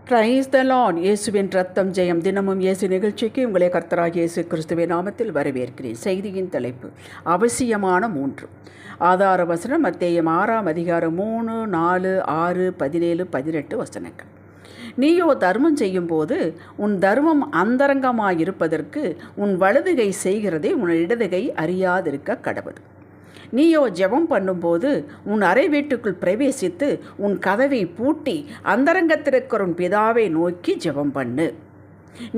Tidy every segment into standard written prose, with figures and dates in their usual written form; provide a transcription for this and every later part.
Praise the Lord. இயேசுவின் ரத்தம் ஜெயம். தினமும் இயேசு நிகழ்ச்சிக்கு உங்களை கர்த்தராகிய இயேசு கிறிஸ்துவின் நாமத்தில் வரவேற்கிறேன். செய்தியின் தலைப்பு அவசியமான 3. ஆதார வசனம் மத்தேயு 6 அதிகாரம் 3, 4, 6, 17, 18 வசனங்கள். நீயோ தர்மம் செய்யும்போது உன் தர்மம் அந்தரங்கமாயிருப்பதற்கு உன் வலதுகை செய்கிறதை உன் இடதுகை அறியாதிருக்க கடவுது. நீயோ ஜெபம் பண்ணும்போது உன் அறை வீட்டுக்குள் பிரவேசித்து உன் கதவை பூட்டி அந்தரங்கத்திற்கிற உன் பிதாவை நோக்கி ஜெபம் பண்ணு.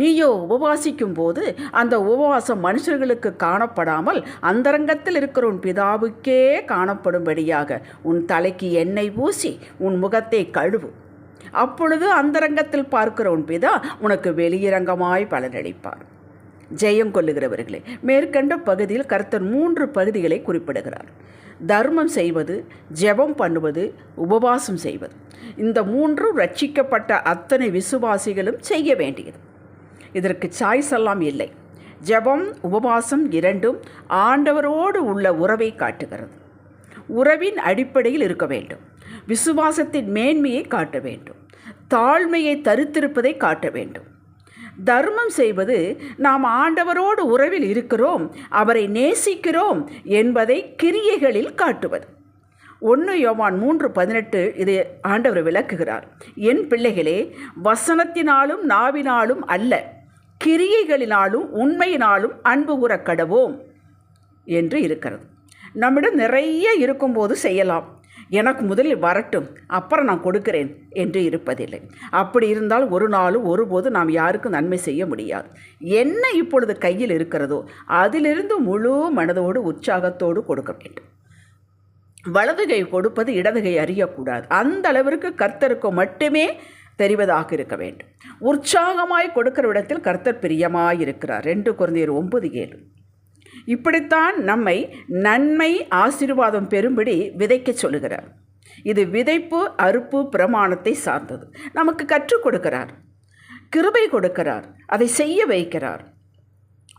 நீயோ உபவாசிக்கும் போது அந்த உபவாசம் மனுஷர்களுக்கு காணப்படாமல் அந்தரங்கத்தில் இருக்கிற உன் பிதாவுக்கே காணப்படும்படியாக உன் தலைக்கு எண்ணெய் பூசி உன் முகத்தை கழுவு. அப்பொழுது அந்தரங்கத்தில் பார்க்கிற உன் பிதா உனக்கு வெளியரங்கமாய் பலனளிப்பார். ஜெயம் கொள்ளுகிறவர்களே, மேற்கண்ட பகுதியில் கர்த்தர் 3 பகுதிகளை குறிப்பிடுகிறார். தர்மம் செய்வது, ஜெபம் பண்ணுவது, உபவாசம் செய்வது. இந்த 3 ரட்சிக்கப்பட்ட அத்தனை விசுவாசிகளும் செய்ய வேண்டியது. இதற்கு சாய்ஸ் எல்லாம் இல்லை. ஜெபம், உபவாசம் 2ம் ஆண்டவரோடு உள்ள உறவை காட்டுகிறது. உறவின் அடிப்படையில் இருக்க வேண்டும். விசுவாசத்தின் மேன்மையை காட்ட வேண்டும். தாழ்மையை தரித்திருப்பதை காட்ட வேண்டும். தர்மம் செய்வது நாம் ஆண்டவரோடு உறவில் இருக்கிறோம், அவரை நேசிக்கிறோம் என்பதை கிரியைகளில் காட்டுவது. 1 யோவான் 3:18 இதை ஆண்டவர் விளக்குகிறார். என் பிள்ளைகளே, வசனத்தினாலும் நாவினாலும் அல்ல, கிரியைகளினாலும் உண்மையினாலும் அன்பு கூற கடவோம் என்று இருக்கிறது. நம்மிடம் நிறைய இருக்கும்போது செய்யலாம். எனக்கு முதலில் வரட்டும், அப்புறம் நான் கொடுக்கிறேன் என்று இருப்பதில்லை. அப்படி இருந்தால் ஒரு நாளும் ஒருபோது நாம் யாருக்கும் நன்மை செய்ய முடியாது. என்ன இப்பொழுது கையில் இருக்கிறதோ அதிலிருந்து முழு மனதோடு உற்சாகத்தோடு கொடுக்க வேண்டும். வலதுகை கொடுப்பது இடதுகை அறியக்கூடாது. அந்த அளவிற்கு கர்த்தருக்கு மட்டுமே தெரிவதாக இருக்க வேண்டும். உற்சாகமாய் கொடுக்கிற இடத்தில் கர்த்தர் பிரியமாய் இருக்கிறார். 2 கொரிந்தியர் 9:7. இப்படித்தான் நம்மை நன்மை ஆசீர்வாதம் பெறும்படி விதைக்க சொல்லுகிறார். இது விதைப்பு அறுப்பு பிரமாணத்தை சார்ந்தது. நமக்கு கற்றுக் கொடுக்கிறார், கிருபை கொடுக்கிறார், அதை செய்ய வைக்கிறார்.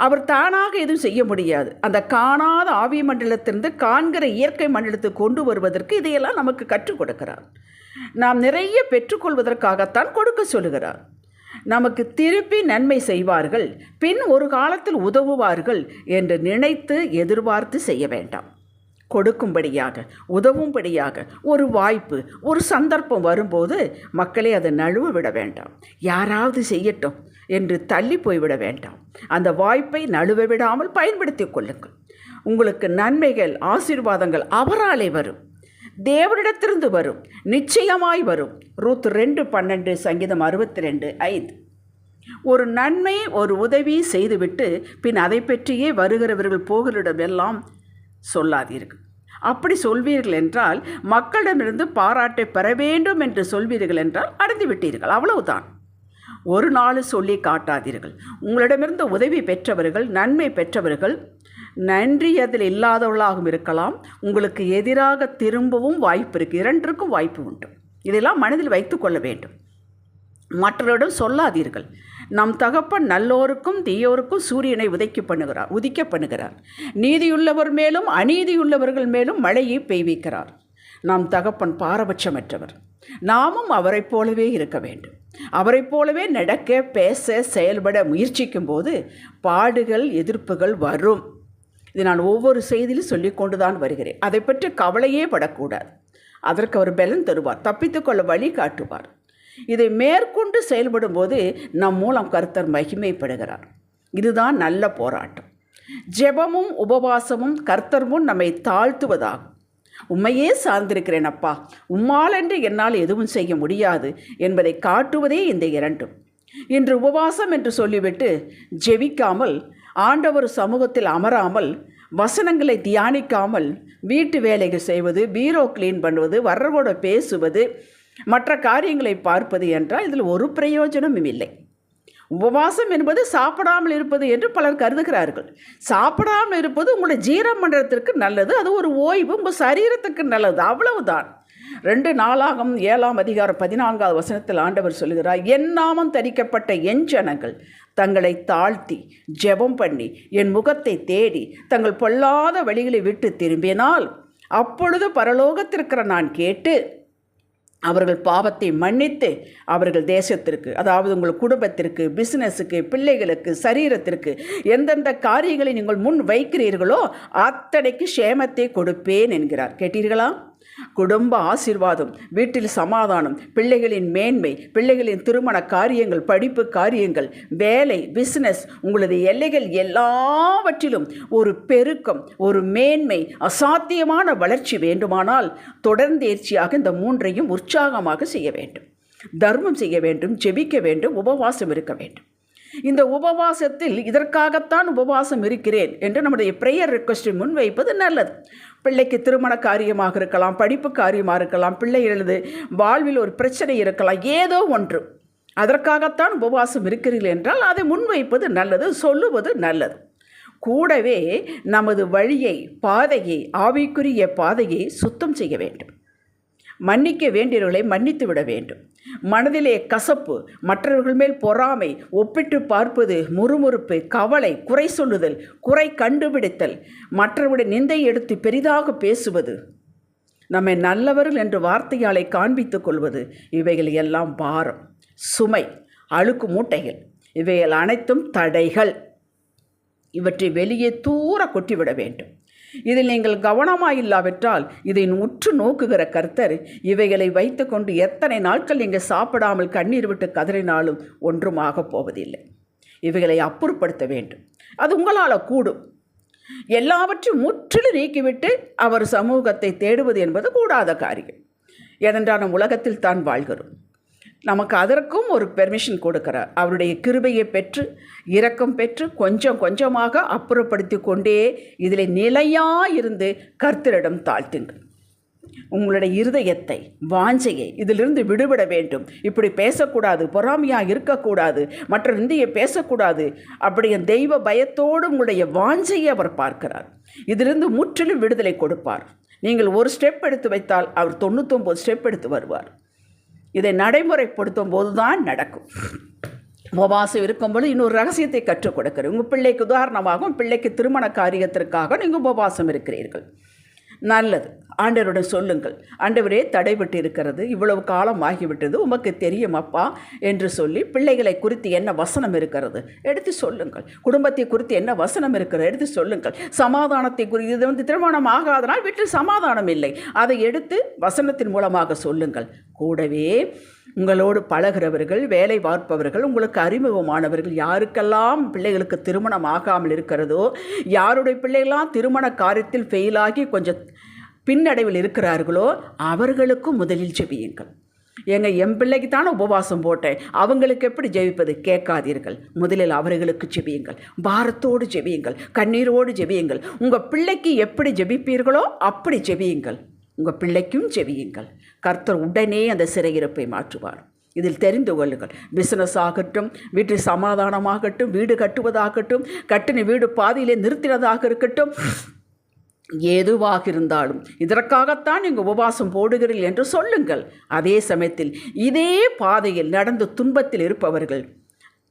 அவர் தானாக எதுவும் செய்ய முடியாது. அந்த காணாத ஆவி மண்டலத்திலிருந்து காண்கிற இயற்கை மண்டலத்துக்கு கொண்டு வருவதற்கு இதையெல்லாம் நமக்கு கற்றுக் கொடுக்கிறார். நாம் நிறைய பெற்றுக்கொள்வதற்காகத்தான் கொடுக்க சொல்லுகிறார். நமக்கு திருப்பி நன்மை செய்வார்கள், பின் ஒரு காலத்தில் உதவுவார்கள் என்று நினைத்து எதிர்பார்த்து செய்ய வேண்டாம். கொடுக்கும்படியாக, உதவும்படியாக ஒரு வாய்ப்பு, ஒரு சந்தர்ப்பம் வரும்போது மக்களை அதை நழுவ விட வேண்டாம். யாராவது செய்யட்டும் என்று தள்ளி போய்விட வேண்டாம். அந்த வாய்ப்பை நழுவ விடாமல் பயன்படுத்தி கொள்ளுங்கள். உங்களுக்கு நன்மைகள், ஆசீர்வாதங்கள் அவராலே வரும், தேவனிடத்திலிருந்து வரும், நிச்சயமாய் வரும். ரூத் 2:12, சங்கீதம் 62:5. ஒரு நன்மை, ஒரு உதவி செய்துவிட்டு பின் அதை பற்றியே வருகிறவர்கள் போகளிடமெல்லாம் சொல்லாதீர்கள். அப்படி சொல்வீர்கள் என்றால், மக்களிடமிருந்து பாராட்டை பெற வேண்டும் என்று சொல்வீர்கள் என்றால் அடைந்து விட்டீர்கள், அவ்வளவுதான். ஒரு நாள் சொல்லி காட்டாதீர்கள். உங்களிடமிருந்து உதவி பெற்றவர்கள், நன்மை பெற்றவர்கள் நன்றி அதில் இல்லாதவர்களாகவும் இருக்கலாம். உங்களுக்கு எதிராக திரும்பவும் வாய்ப்பு இருக்குது. 2க்கும் வாய்ப்பு உண்டு. இதெல்லாம் மனதில் வைத்து கொள்ள வேண்டும். மற்றவரிடம் சொல்லாதீர்கள். நம் தகப்பன் நல்லோருக்கும் தீயோருக்கும் சூரியனை உதிக்க பண்ணுகிறார். நீதியுள்ளவர் மேலும் அநீதியுள்ளவர்கள் மேலும் மழையை பெய்விக்கிறார். நம் தகப்பன் பாரபட்சமற்றவர். நாமும் அவரை போலவே இருக்க வேண்டும். அவரை போலவே நடக்க, பேச, செயல்பட முயற்சிக்கும் போது பாடுகள், எதிர்ப்புகள் வரும். இது நான் ஒவ்வொரு செய்தியிலும் சொல்லிக்கொண்டு தான் வருகிறேன். அதை பற்றி கவலையே படக்கூடாது. அதற்கு அவர் பலன் தருவார், தப்பித்துக்கொள்ள வழி காட்டுவார். இதை மேற்கொண்டு செயல்படும் போது நம் மூலம் கர்த்தர் மகிமைப்படுகிறார். இதுதான் நல்ல போராட்டம். ஜெபமும் உபவாசமும் கர்த்தர் முன் நம்மை தாழ்த்துவதாகும். உம்மையே சார்ந்திருக்கிறேன் அப்பா, உம்மாலென்று என்னால் எதுவும் செய்ய முடியாது என்பதை காட்டுவதே இந்த 2ம். இன்று உபவாசம் என்று சொல்லிவிட்டு ஜெபிக்காமல், ஆண்டவர் சமூகத்தில் அமராமல், வசனங்களை தியானிக்காமல் வீட்டு வேலைகள் செய்வது, பீரோ கிளீன் பண்ணுவது, வர்றவோட பேசுவது, மற்ற காரியங்களை பார்ப்பது என்றால் இதில் ஒரு பிரயோஜனமும் இல்லை. உபவாசம் என்பது சாப்பிடாமல் இருப்பது என்று பலர் கருதுகிறார்கள். சாப்பிடாமல் இருப்பது உங்களுடைய ஜீரண மண்டலத்திற்கு நல்லது, அது ஒரு ஓய்வு, உங்கள் சரீரத்துக்கு நல்லது, அவ்வளவுதான். 2 நாளாகமம் 7 அதிகாரம் 14வது வசனத்தில் ஆண்டவர் சொல்கிறார், என் நாமம் தரிக்கப்பட்ட என் ஜனங்கள் தங்களை தாழ்த்தி ஜெபம் பண்ணி என் முகத்தை தேடி தங்கள் பொல்லாத வழிகளை விட்டு திரும்பினால் அப்பொழுது பரலோகத்திற்கிற நான் கேட்டு அவர்கள் பாவத்தை மன்னித்து அவர்கள் தேசத்திற்கு, அதாவது உங்கள் குடும்பத்திற்கு, பிசினஸுக்கு, பிள்ளைகளுக்கு, சரீரத்திற்கு எந்தெந்த காரியங்களை நீங்கள் முன் வைக்கிறீர்களோ அத்தனைக்கு சேமத்தை கொடுப்பேன் என்கிறார். கேட்டீர்களா? குடும்ப ஆசீர்வாதம், வீட்டில் சமாதானம், பிள்ளைகளின் மேன்மை, பிள்ளைகளின் திருமண காரியங்கள், படிப்பு காரியங்கள், வேலை, பிசினஸ், உங்களது எல்லைகள் எல்லாவற்றிலும் ஒரு பெருக்கம், ஒரு மேன்மை, அசாத்தியமான வளர்ச்சி வேண்டுமானால் தொடர்ந்தேர்ச்சியாக இந்த மூன்றையும் உற்சாகமாக செய்ய வேண்டும். தர்மம் செய்ய வேண்டும், ஜெபிக்க வேண்டும், உபவாசம் இருக்க வேண்டும். இந்த உபவாசத்தில் இதற்காகத்தான் உபவாசம் இருக்கிறேன் என்று நம்முடைய ப்ரேயர் ரிக்வெஸ்ட்டை முன்வைப்பது நல்லது. பிள்ளைக்கு திருமண காரியமாக இருக்கலாம், படிப்பு காரியமாக இருக்கலாம், பிள்ளைகளது வாழ்வில் ஒரு பிரச்சனை இருக்கலாம், ஏதோ ஒன்று. அதற்காகத்தான் உபவாசம் இருக்கிறீர்கள் என்றால் அதை முன்வைப்பது நல்லது, சொல்லுவது நல்லது. கூடவே நமது வழியை, பாதையை, ஆவிக்குரிய பாதையை சுத்தம் செய்ய வேண்டும். மன்னிக்க வேண்டியவர்களை மன்னித்து விட வேண்டும். மனதிலே கசப்பு, மற்றவர்கள் மேல் பொறாமை, ஒப்பிட்டு பார்ப்பது, முறுமுறுப்பு, கவலை, குறை சொல்லுதல், குறை கண்டுபிடித்தல், மற்றவருடைய நிந்தை எடுத்து பெரிதாக பேசுவது, நம்மை நல்லவர்கள் என்று வார்த்தையாலை காண்பித்துக் கொள்வது, இவைகள் எல்லாம் பாரம், சுமை, அழுக்கு மூட்டைகள். இவைகள் அனைத்தும் தடைகள். இவற்றை வெளியே தூர கொட்டிவிட வேண்டும். இதில் நீங்கள் கவனமாயில்லாவிட்டால் இதை உற்று நோக்குகிற கர்த்தர் இவைகளை வைத்து கொண்டு எத்தனை நாட்கள் நீங்கள் சாப்பிடாமல் கண்ணீர் விட்டு கதறினாலும் ஒன்றுமாக போவதில்லை. இவைகளை அப்புறப்படுத்த வேண்டும். அது உங்களால் கூடும். எல்லாவற்றையும் முற்றிலும் நீக்கிவிட்டு அவர் சமூகத்தை தேடுவது என்பது கூடாத காரியம். ஏனென்றால் நம் உலகத்தில் தான் வாழ்கிறோம். நமக்கு அதற்கும் ஒரு பெர்மிஷன் கொடுக்கிறார். அவருடைய கிருபையை பெற்று, இரக்கம் பெற்று, கொஞ்சம் கொஞ்சமாக அப்புறப்படுத்தி கொண்டே இதில் நிலையாயிருந்து கர்த்தரிடம் தாழ்த்துங்கள். உங்களுடைய இருதயத்தை, வாஞ்சையை இதிலிருந்து விடுபட வேண்டும். இப்படி பேசக்கூடாது, பொறாமையாக இருக்கக்கூடாது, மற்ற இந்தியை பேசக்கூடாது, அப்படியே தெய்வ பயத்தோடு உங்களுடைய வாஞ்சையை அவர் பார்க்கிறார். இதிலிருந்து முற்றிலும் விடுதலை கொடுப்பார். நீங்கள் ஒரு ஸ்டெப் எடுத்து வைத்தால் அவர் 99 ஸ்டெப் எடுத்து வருவார். இதை நடைமுறைப்படுத்தும் போது தான் நடக்கும். உபவாசம் இருக்கும்போது இன்னொரு ரகசியத்தை கற்றுக் கொடுக்கிறேன். உங்கள் பிள்ளைக்கு உதாரணமாகவும், பிள்ளைக்கு திருமண காரியத்திற்காக நீங்கள் உபவாசம் இருக்கிறீர்கள். நல்லது. ஆண்டவரிடம் சொல்லுங்கள், ஆண்டவரே தடைபட்டு இருக்கிறது, இவ்வளவு காலம் ஆகிவிட்டது, உமக்கு தெரியும் அப்பா என்று சொல்லி பிள்ளைகளை குறித்து என்ன வசனம் இருக்கிறது எடுத்து சொல்லுங்கள். குடும்பத்தை குறித்து என்ன வசனம் இருக்கிறது எடுத்து சொல்லுங்கள். சமாதானத்தை குறித்து, இது திருமணம் ஆகாதனால் வீட்டில் சமாதானம் இல்லை, அதை எடுத்து வசனத்தின் மூலமாக சொல்லுங்கள். கூடவே உங்களோடு பழகிறவர்கள், வேலை பார்ப்பவர்கள், உங்களுக்கு அறிமுகமானவர்கள், யாருக்கெல்லாம் பிள்ளைகளுக்கு திருமணம் ஆகாமல் இருக்கிறதோ, யாருடைய பிள்ளைகளாம் திருமண காரியத்தில் ஃபெயிலாகி கொஞ்சம் பின்னடைவில் இருக்கிறார்களோ அவர்களுக்கும் முதலில் ஜெபியுங்கள். என் பிள்ளைக்கு தானே உபவாசம் போட்டேன், அவங்களுக்கு எப்படி ஜெபிப்பது கேட்காதீர்கள். முதலில் அவர்களுக்கு ஜெபியுங்கள், பாரத்தோடு ஜெபியுங்கள், கண்ணீரோடு ஜெபியுங்கள். உங்கள் பிள்ளைக்கு எப்படி ஜெபிப்பீர்களோ அப்படி ஜெபியுங்கள். உங்கள் பிள்ளைக்கும் ஜெபியுங்கள். கர்த்தர் உடனே அந்த சிறையிருப்பை மாற்றுவார். இதில் தெரிந்து கொள்ளுங்கள். பிஸ்னஸ் ஆகட்டும், வீட்டில் சமாதானமாகட்டும், வீடு கட்டுவதாகட்டும், கட்டின வீடு பாதியிலே நிறுத்தினதாக இருக்கட்டும், எதுவாக இருந்தாலும் இதற்காகத்தான் நீங்கள் உபவாசம் போடுகிறீர்கள் என்று சொல்லுங்கள். அதே சமயத்தில் இதே பாதையில் நடந்து துன்பத்தில் இருப்பவர்கள்,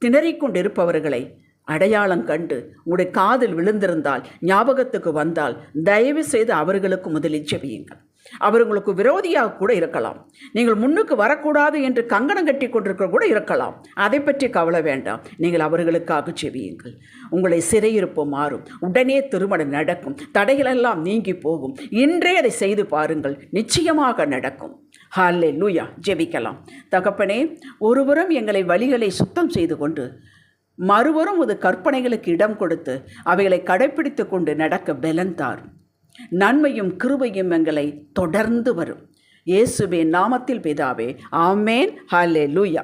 திணறிக்கொண்டிருப்பவர்களை அடையாளம் கண்டு உங்களுடைய காதில் விழுந்திருந்தால், ஞாபகத்துக்கு வந்தால், தயவு செய்து அவர்களுக்கு முதலில் ஜெபியுங்கள். அவர் உங்களுக்கு விரோதியாக கூட இருக்கலாம். நீங்கள் முன்னுக்கு வரக்கூடாது என்று கங்கணம் கட்டி கொண்டிருக்க கூட இருக்கலாம். அதை பற்றி கவலை வேண்டாம். நீங்கள் அவர்களுக்காக ஜெபியுங்கள். உங்களை சிறையிருப்பு மாறும். உடனே திருமணம் நடக்கும். தடைகளெல்லாம் நீங்கி போகும். இன்றே அதை செய்து பாருங்கள், நிச்சயமாக நடக்கும். ஹல்லேலூயா. ஜெபிக்கலாம். தகப்பனே, ஒருபுறம் எங்களை வழிகளை சுத்தம் செய்து கொண்டு, மறுபுறம் ஒரு கற்பனைகளுக்கு இடம் கொடுத்து அவைகளை கடைப்பிடித்து கொண்டு நடக்க பலன் தாரும். நன்மையும் கிருபையும் எங்களை தொடர்ந்து வரும். இயேசுவின் நாமத்தில் பிதாவே, ஆமேன். ஹல்லேலூயா.